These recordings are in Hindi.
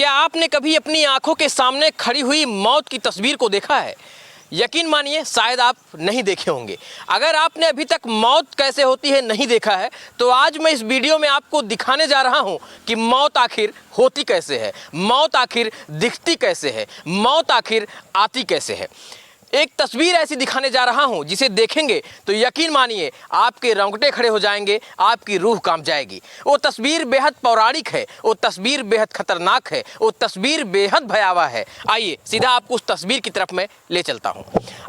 क्या आपने कभी अपनी आंखों के सामने खड़ी हुई मौत की तस्वीर को देखा है? यकीन मानिए शायद आप नहीं देखे होंगे। अगर आपने अभी तक मौत कैसे होती है नहीं देखा है तो आज मैं इस वीडियो में आपको दिखाने जा रहा हूं कि मौत आखिर होती कैसे है, मौत आखिर दिखती कैसे है, मौत आखिर आती कैसे है। एक तस्वीर ऐसी दिखाने जा रहा हूं जिसे देखेंगे तो यकीन मानिए आपके रोंगटे खड़े हो जाएंगे, आपकी रूह कांप जाएगी। वो तस्वीर बेहद पौराणिक है, वो तस्वीर बेहद खतरनाक है, वो तस्वीर बेहद भयावह है। आइए सीधा आपको उस तस्वीर की तरफ मैं ले चलता हूं।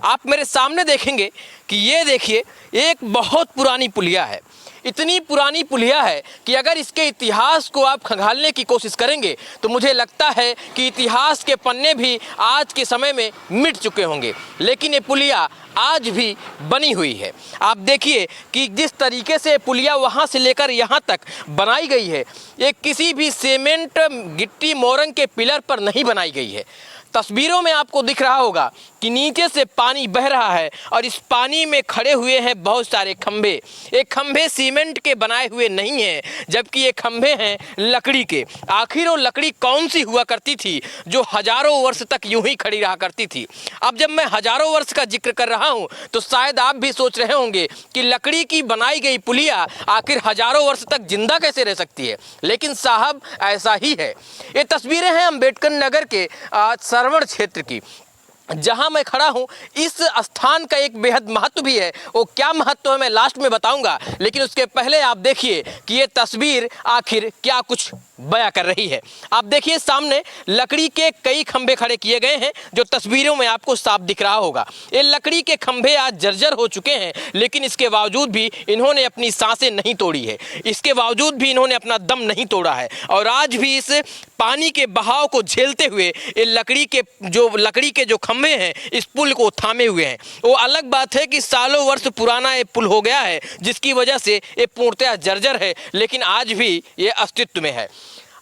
आप मेरे सामने देखेंगे कि ये देखिए एक बहुत पुरानी पुलिया है। इतनी पुरानी पुलिया है कि अगर इसके इतिहास को आप खंगालने की कोशिश करेंगे तो मुझे लगता है कि इतिहास के पन्ने भी आज के समय में मिट चुके होंगे, लेकिन ये पुलिया आज भी बनी हुई है। आप देखिए कि जिस तरीके से पुलिया वहाँ से लेकर यहाँ तक बनाई गई है, ये किसी भी सीमेंट गिट्टी मोरंग के पिलर पर नहीं बनाई गई है। तस्वीरों में आपको दिख रहा होगा कि नीचे से पानी बह रहा है और इस पानी में खड़े हुए हैं बहुत सारे खंभे। ये खंभे सीमेंट के बनाए हुए नहीं हैं, जबकि ये खंभे हैं लकड़ी के। आखिर वो लकड़ी कौन सी हुआ करती थी जो हजारों वर्ष तक यूं ही खड़ी रहा करती थी? अब जब मैं हजारों वर्ष का जिक्र कर रहा हूं तो शायद आप भी सोच रहे होंगे कि लकड़ी की बनाई गई पुलिया आखिर हजारों वर्ष तक जिंदा कैसे रह सकती है, लेकिन साहब ऐसा ही है। ये तस्वीरें हैं अम्बेडकर नगर के सरवण क्षेत्र की, जहां मैं खड़ा हूं। इस स्थान का एक बेहद महत्व भी है। वो क्या महत्व है मैं लास्ट में बताऊंगा, लेकिन उसके पहले आप देखिए कि ये तस्वीर आखिर क्या कुछ बयां कर रही है। आप देखिए सामने लकड़ी के कई खंभे खड़े किए गए हैं जो तस्वीरों में आपको साफ दिख रहा होगा। ये लकड़ी के खंभे आज जर्जर हो चुके हैं, लेकिन इसके बावजूद भी इन्होंने अपनी सांसें नहीं तोड़ी है, इसके बावजूद भी इन्होंने अपना दम नहीं तोड़ा है और आज भी इस पानी के बहाव को झेलते हुए ये लकड़ी के जो खंभे हैं इस पुल को थामे हुए हैं। वो अलग बात है कि सालों वर्ष पुराना ये पुल हो गया है, जिसकी वजह से ये पूर्णतः जर्जर है, लेकिन आज भी ये अस्तित्व में है।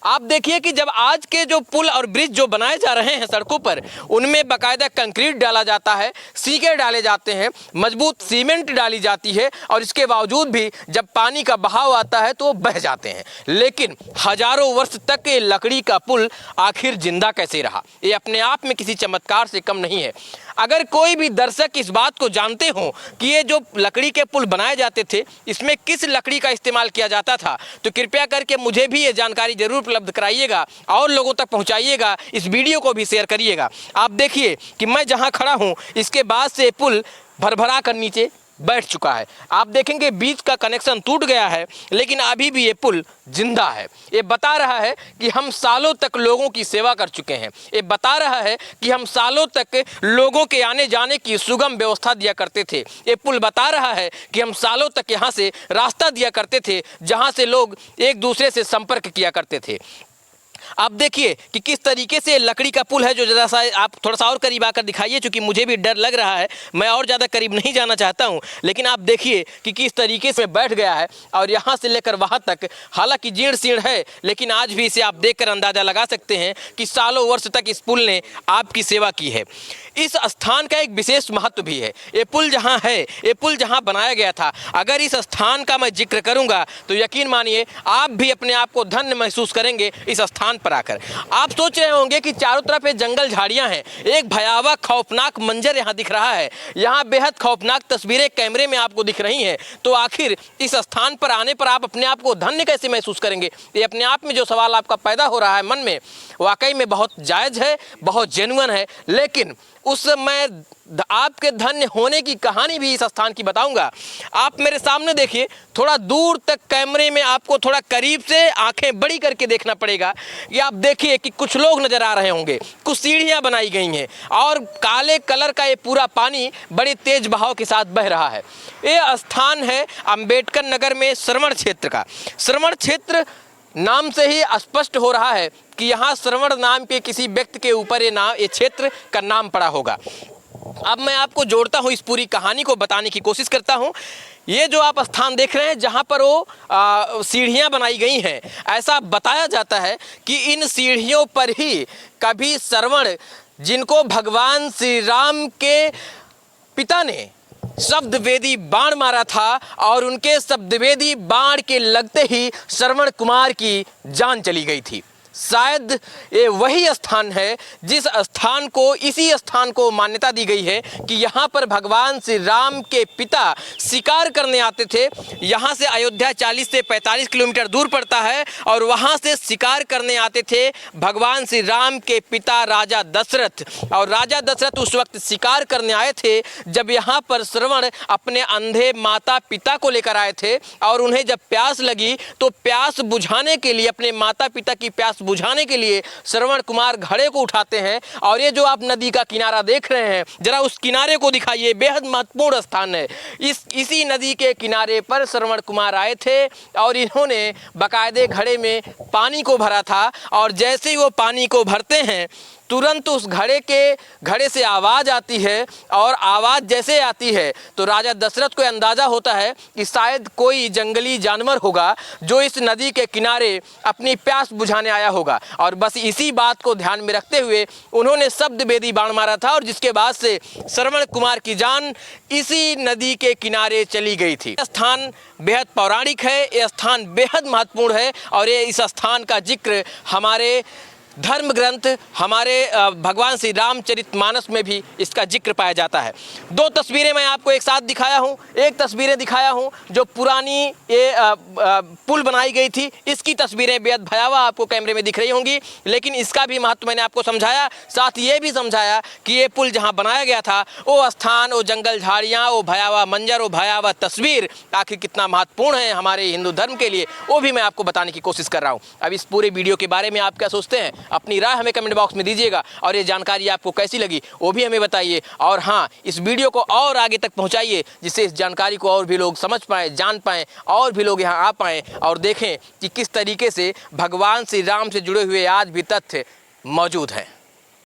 आप देखिए कि जब आज के जो पुल और ब्रिज जो बनाए जा रहे हैं सड़कों पर, उनमें बाकायदा कंक्रीट डाला जाता है, सीके डाले जाते हैं, मजबूत सीमेंट डाली जाती है और इसके बावजूद भी जब पानी का बहाव आता है तो वो बह जाते हैं। लेकिन हजारों वर्ष तक ये लकड़ी का पुल आखिर जिंदा कैसे रहा, ये अपने आप में किसी चमत्कार से कम नहीं है। अगर कोई भी दर्शक इस बात को जानते हो कि ये जो लकड़ी के पुल बनाए जाते थे इसमें किस लकड़ी का इस्तेमाल किया जाता था, तो कृपया करके मुझे भी ये जानकारी जरूर उपलब्ध कराइएगा और लोगों तक पहुंचाइएगा। इस वीडियो को भी शेयर करिएगा। आप देखिए कि मैं जहां खड़ा हूं इसके बाद से पुल भरभरा कर नीचे बैठ चुका है। आप देखेंगे बीच का कनेक्शन टूट गया है, लेकिन अभी भी ये पुल जिंदा है। ये बता रहा है कि हम सालों तक लोगों की सेवा कर चुके हैं। ये बता रहा है कि हम सालों तक लोगों के आने जाने की सुगम व्यवस्था दिया करते थे। ये पुल बता रहा है कि हम सालों तक यहाँ से रास्ता दिया करते थे जहाँ से लोग एक दूसरे से संपर्क किया करते थे। आप देखिए कि किस तरीके से लकड़ी का पुल है, जो ज़रा सा आप थोड़ा सा और करीब आकर दिखाइए, क्योंकि मुझे भी डर लग रहा है, मैं और ज़्यादा करीब नहीं जाना चाहता हूं। लेकिन आप देखिए कि किस तरीके से बैठ गया है और यहाँ से लेकर वहाँ तक, हालांकि जीर्ण शीर्ण है, लेकिन आज भी इसे आप देखकर अंदाज़ा लगा सकते हैं कि सालों वर्ष तक इस पुल ने आपकी सेवा की है। इस स्थान का एक विशेष महत्व भी है। ये पुल जहाँ है, ये पुल जहाँ बनाया गया था, अगर इस स्थान का मैं जिक्र करूँगा तो यकीन मानिए आप भी अपने आप को धन्य महसूस करेंगे इस स्थान पर आकर। आप सोच रहे होंगे कि चारों तरफ ये जंगल झाड़ियां हैं, एक भयावह खौफनाक मंजर यहां दिख रहा है, यहां बेहद खौफनाक तस्वीरें कैमरे में आपको दिख रही हैं, तो आखिर इस स्थान पर आने पर आप अपने आप को धन्य कैसे महसूस करेंगे? ये अपने आप में जो सवाल आपका पैदा हो रहा है मन में, वाकई में बहुत जायज़ है, बहुत जेन्युइन है। लेकिन उस मैं आपके धन्य होने की कहानी भी इस स्थान की बताऊंगा। आप मेरे सामने देखिए, थोड़ा दूर तक कैमरे में आपको थोड़ा करीब से आंखें बड़ी करके देखना पड़ेगा। कि आप देखिए कि कुछ लोग नजर आ रहे होंगे, कुछ सीढ़ियां बनाई गई हैं और काले कलर का ये पूरा पानी बड़े तेज बहाव के साथ बह रहा है। ये स्थान है अम्बेडकर नगर में सरवण क्षेत्र का। सरवण क्षेत्र नाम से ही स्पष्ट हो रहा है कि यहाँ श्रवण नाम के किसी व्यक्ति के ऊपर ये क्षेत्र का नाम पड़ा होगा। अब मैं आपको जोड़ता हूँ, इस पूरी कहानी को बताने की कोशिश करता हूँ। ये जो आप स्थान देख रहे हैं जहाँ पर वो सीढ़ियाँ बनाई गई हैं, ऐसा बताया जाता है कि इन सीढ़ियों पर ही कभी श्रवण, जिनको भगवान श्री राम के पिता ने शब्दवेदी बाण मारा था और उनके शब्दवेदी बाण के लगते ही श्रवण कुमार की जान चली गई थी। शायद ये वही स्थान है जिस स्थान को, इसी स्थान को मान्यता दी गई है कि यहाँ पर भगवान श्री राम के पिता शिकार करने आते थे। यहाँ से अयोध्या 40 से 45 किलोमीटर दूर पड़ता है और वहाँ से शिकार करने आते थे भगवान श्री राम के पिता राजा दशरथ। और राजा दशरथ उस वक्त शिकार करने आए थे जब यहाँ पर श्रवण अपने अंधे माता पिता को लेकर आए थे और उन्हें जब प्यास लगी तो प्यास बुझाने के लिए, अपने माता पिता की प्यास बुझाने के लिए श्रवण कुमार घड़े को उठाते हैं। और ये जो आप नदी का किनारा देख रहे हैं, जरा उस किनारे को दिखाइए, बेहद महत्वपूर्ण स्थान है। इसी नदी के किनारे पर श्रवण कुमार आए थे और इन्होंने बाकायदे घड़े में पानी को भरा था। और जैसे ही वो पानी को भरते हैं तुरंत उस घड़े से आवाज़ आती है। और आवाज़ जैसे आती है तो राजा दशरथ को अंदाज़ा होता है कि शायद कोई जंगली जानवर होगा जो इस नदी के किनारे अपनी प्यास बुझाने आया होगा। और बस इसी बात को ध्यान में रखते हुए उन्होंने शब्द बेदी बाण मारा था और जिसके बाद से श्रवण कुमार की जान इसी नदी के किनारे चली गई थी। यह स्थान बेहद पौराणिक है, यह स्थान बेहद महत्वपूर्ण है और ये इस स्थान का जिक्र हमारे धर्म ग्रंथ, हमारे भगवान श्री रामचरितमानस में भी इसका जिक्र पाया जाता है। दो तस्वीरें मैं आपको एक साथ दिखाया हूँ। एक तस्वीरें दिखाया हूँ जो पुरानी ये पुल बनाई गई थी, इसकी तस्वीरें बेहद भयावह आपको कैमरे में दिख रही होंगी, लेकिन इसका भी महत्व मैंने आपको समझाया। साथ ये भी समझाया कि ये पुल जहाँ बनाया गया था वो स्थान, वो जंगल झाड़ियाँ, वो भयावह मंजर, वो भयावह तस्वीर आखिर कितना महत्वपूर्ण है हमारे हिंदू धर्म के लिए, वो भी मैं आपको बताने की कोशिश कर रहा हूँ। अब इस पूरे वीडियो के बारे में आप क्या सोचते हैं, अपनी राय हमें कमेंट बॉक्स में दीजिएगा और ये जानकारी आपको कैसी लगी वो भी हमें बताइए। और हाँ, इस वीडियो को और आगे तक पहुंचाइए जिससे इस जानकारी को और भी लोग समझ पाएँ, जान पाएँ और भी लोग यहाँ आ पाएँ और देखें कि किस तरीके से भगवान श्री राम से जुड़े हुए आज भी तथ्य मौजूद हैं।